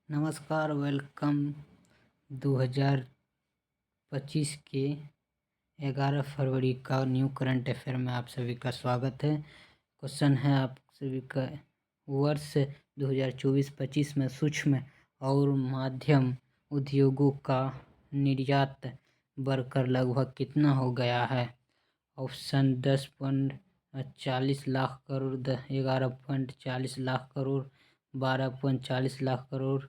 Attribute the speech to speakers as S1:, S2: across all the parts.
S1: नमस्कार, वेलकम। 2025 के 11 फरवरी का न्यू करंट अफेयर में आप सभी का स्वागत है। क्वेश्चन है आप सभी का, वर्ष 2024-25 में सूक्ष्म और मध्यम उद्योगों का निर्यात बढ़कर लगभग कितना हो गया है? ऑप्शन 10.40 लाख करोड़, 11.40 लाख करोड़, 12.40 लाख करोड़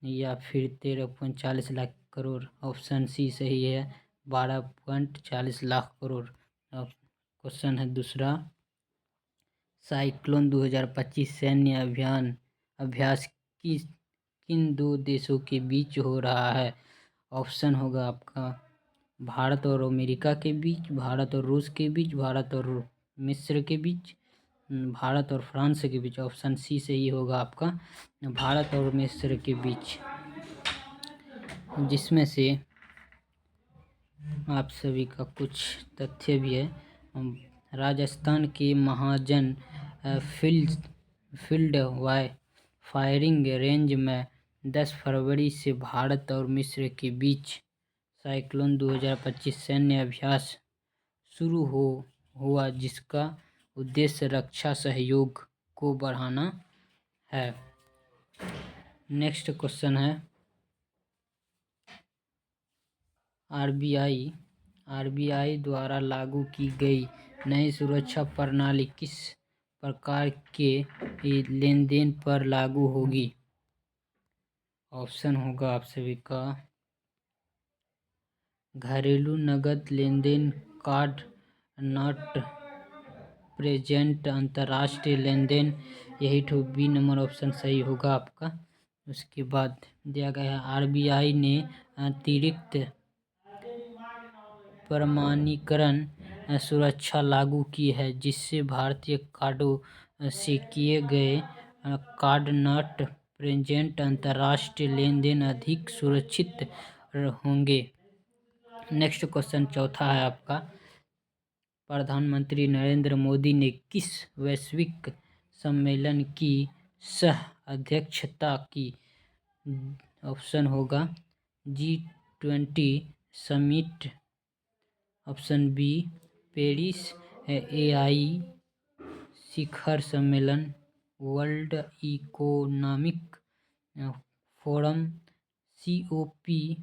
S1: या फिर 13.40 लाख करोड़। ऑप्शन सी सही है, 12.40 लाख करोड़। अब क्वेश्चन है दूसरा, साइक्लोन 2025 सैन्य अभ्यास किन दो देशों के बीच हो रहा है? ऑप्शन होगा आपका भारत और अमेरिका के बीच, भारत और रूस के बीच, भारत और मिस्र के बीच, भारत और फ्रांस के बीच। ऑप्शन सी सही होगा आपका, भारत और मिस्र के बीच, जिसमें से आप सभी का कुछ तथ्य भी है। राजस्थान के महाजन फील्ड फायरिंग रेंज में 10 फरवरी से भारत और मिस्र के बीच साइक्लोन 2025 सैन्य अभ्यास शुरू हुआ, जिसका उद्देश्य रक्षा सहयोग को बढ़ाना है। नेक्स्ट क्वेश्चन है, आरबीआई द्वारा लागू की गई नई सुरक्षा प्रणाली किस प्रकार के लेनदेन पर लागू होगी? ऑप्शन होगा आप सभी का घरेलू नकद लेनदेन, कार्ड नॉट प्रेजेंट, अंतर्राष्ट्रीय लेनदेन। यही तो बी नंबर ऑप्शन सही होगा आपका। उसके बाद दिया गया है, आरबीआई ने अतिरिक्त प्रमाणीकरण सुरक्षा लागू की है, जिससे भारतीय कार्डों से किए गए कार्ड नॉट प्रेजेंट अंतर्राष्ट्रीय लेनदेन अधिक सुरक्षित होंगे। नेक्स्ट क्वेश्चन चौथा है आपका, प्रधानमंत्री नरेंद्र मोदी ने किस वैश्विक सम्मेलन की सह अध्यक्षता की? ऑप्शन होगा G20 summit, option B Paris AI शिखर सम्मेलन, world economic forum, COP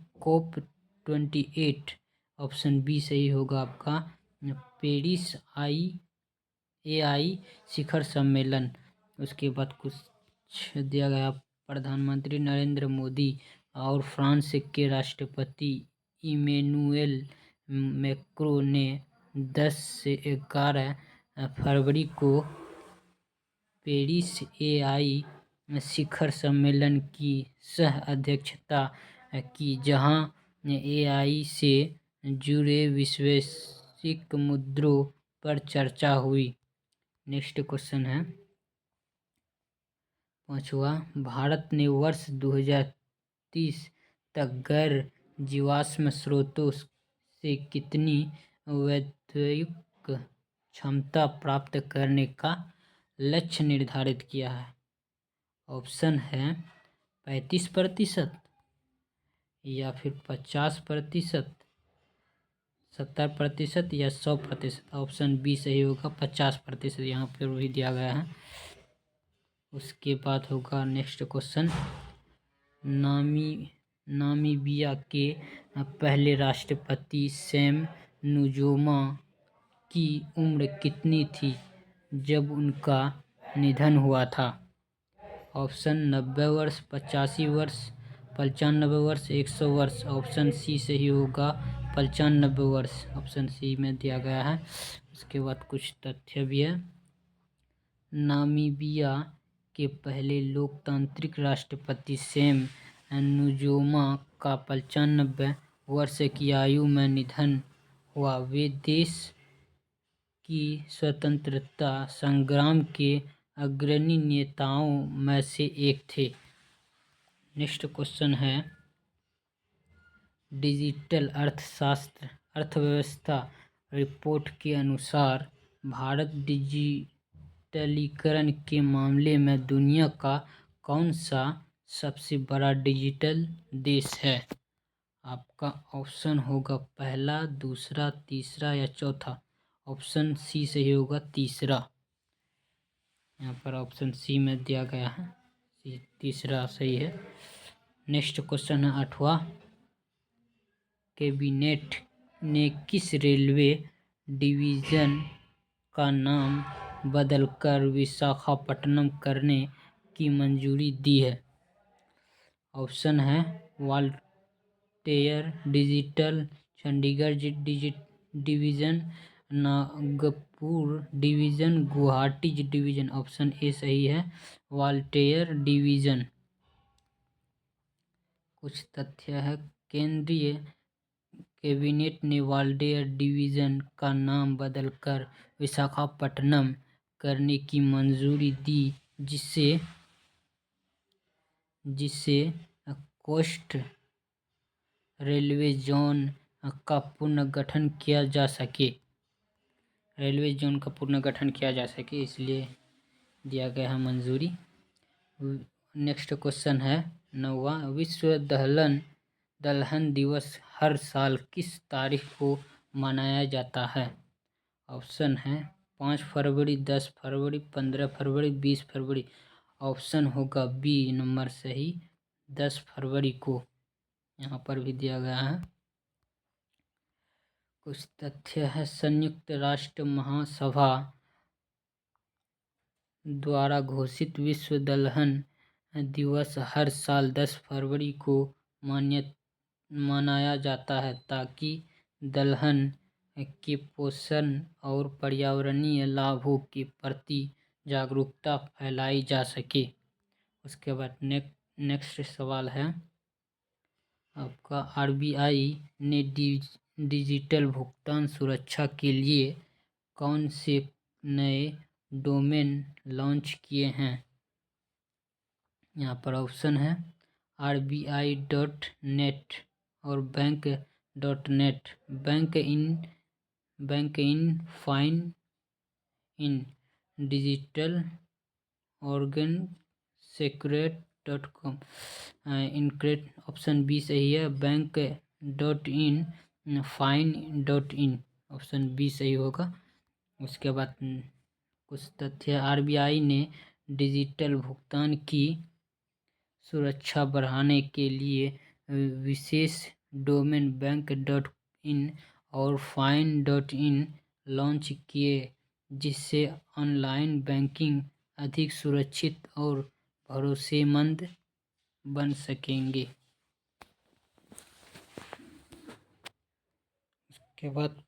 S1: 28। Option B सही होगा आपका, पेरिस एआई शिखर सम्मेलन। उसके बाद कुछ दिया गया, प्रधानमंत्री नरेंद्र मोदी और फ्रांस के राष्ट्रपति इमैनुएल मैक्रों ने 10 से 11 फरवरी को पेरिस एआई शिखर सम्मेलन की सह अध्यक्षता की, जहां एआई से जुड़े वैश्विक मुद्दों पर चर्चा हुई। नेक्स्ट क्वेश्चन है पांचवा, भारत ने वर्ष 2030 तक गैर जीवाश्म स्रोतों से कितनी वैश्विक क्षमता प्राप्त करने का लक्ष्य निर्धारित किया है? ऑप्शन है 35% या फिर 50%, 70% या 100%। ऑप्शन बी सही होगा, 50% यहाँ पर भी दिया गया है। उसके बाद होगा नेक्स्ट क्वेश्चन, नामीबिया के पहले राष्ट्रपति सैम नुजोमा की उम्र कितनी थी जब उनका निधन हुआ था? ऑप्शन 90 वर्ष, 85 वर्ष, 95 वर्ष, 100 वर्ष। ऑप्शन सी सही होगा, 95 वर्ष। ऑप्शन सी में दिया गया है। उसके बाद कुछ तथ्य भी है, नामीबिया के पहले लोकतांत्रिक राष्ट्रपति सैम नुजोमा का 95 वर्ष की आयु में निधन हुआ। वे देश की स्वतंत्रता संग्राम के अग्रणी नेताओं में से एक थे। नेक्स्ट क्वेश्चन है, डिजिटल अर्थव्यवस्था रिपोर्ट के अनुसार भारत डिजिटलीकरण के मामले में दुनिया का कौन सा सबसे बड़ा डिजिटल देश है? आपका ऑप्शन होगा पहला, दूसरा, तीसरा या चौथा। ऑप्शन सी सही होगा, तीसरा। यहाँ पर ऑप्शन सी में दिया गया है, सी तीसरा सही है। नेक्स्ट क्वेश्चन है 8वां। कैबिनेट ने किस रेलवे डिवीज़न का नाम बदलकर विशाखापट्टनम करने की मंजूरी दी है? ऑप्शन है Voltaire digital Chandigarh division, Nagpur division, Guwahati division. Option A सही है, वाल्टेयर डिवीज़न। कुछ तथ्य है। केंद्रीय कैबिनेट ने वाल्टेयर डिवीज़न का नाम बदलकर विशाखापट्टनम करने की मंजूरी दी, जिससे कोस्ट रेलवे जोन का पुनर्गठन किया जा सके। रेलवे जोन का पुनर्गठन किया जा सके, इसलिए दिया गया है मंजूरी। नेक्स्ट क्वेश्चन है 9वां। विश्व दलहन दिवस हर साल किस तारीख को मनाया जाता है? ऑप्शन है 5 फरवरी, 10 फरवरी, 15 फरवरी, 20 फरवरी। ऑप्शन होगा बी नंबर सही, 10 फरवरी को। यहाँ पर भी दिया गया है। कुछ तथ्य है। संयुक्त राष्ट्र महासभा द्वारा घोषित विश्व दलहन दिवस हर साल 10 फरवरी को मनाया जाता है, ताकि दलहन के पोषण और पर्यावरणीय लाभों के प्रति जागरूकता फैलाई जा सके। उसके बाद नेक्स्ट सवाल है आपका। आरबीआई ने डिजिटल भुगतान सुरक्षा के लिए कौन से नए डोमेन लॉन्च किए हैं? यहाँ पर ऑप्शन है RBI.net और बैंक.net, bank in fine in digital organ सेक्रेट.com। इनक्रेट ऑप्शन बी सही है, बैंक.in फाइन.in। ऑप्शन बी सही होगा। उसके बाद कुछ तथ्य। आरबीआई ने डिजिटल भुगतान की सुरक्षा बढ़ाने के लिए विशेष डोमेन बैंक.in और फाइन.in लॉन्च किए, जिससे ऑनलाइन बैंकिंग अधिक सुरक्षित और भरोसेमंद बन सकेंगे। उसके बाद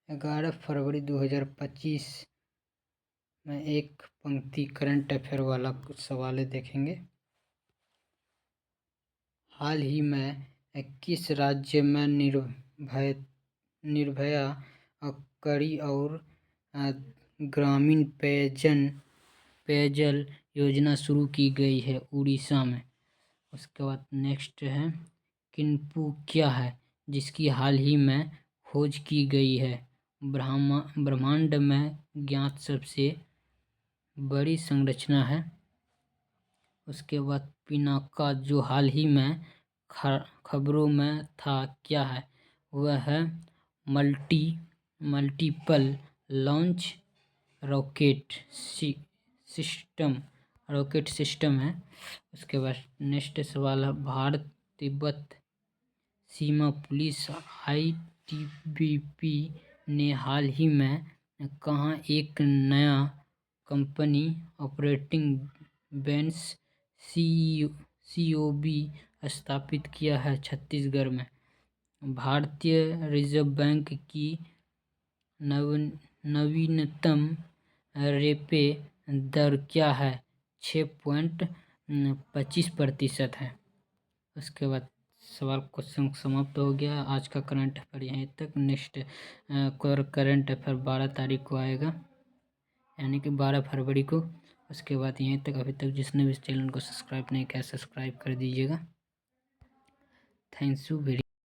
S1: 11 फरवरी 2025 में एक पंक्ति करंट अफेयर वाला कुछ सवाल देखेंगे। हाल ही में किस राज्य में निर्भया कड़ी और ग्रामीण पेयजल योजना शुरू की गई है? उड़ीसा में। उसके बाद नेक्स्ट है किन्पू क्या है जिसकी हाल ही में खोज की गई है? ब्रह्मांड में ज्ञात सबसे बड़ी संरचना है। उसके बाद पिनाका जो हाल ही में खबरों में था क्या है? वह है मल्टीपल लॉन्च रॉकेट सिस्टम है। उसके बाद नेक्स्ट सवाल है भारत तिब्बत सीमा पुलिस ITBP ने हाल ही में कहाँ एक नया कंपनी ऑपरेटिंग बेस COB स्थापित किया है? छत्तीसगढ़ में। भारतीय रिजर्व बैंक की नवीनतम रेपो दर क्या है? 6.25% है। उसके बाद सवाल क्वेश्चन समाप्त हो गया। आज का करंट अफेयर यहीं तक। नेक्स्ट करंट अफेयर 12 तारीख को आएगा, यानी कि 12 फरवरी को। उसके बाद यहीं तक। अभी तक जिसने भी इस चैनल को सब्सक्राइब नहीं किया, सब्सक्राइब कर दीजिएगा। Thanks you very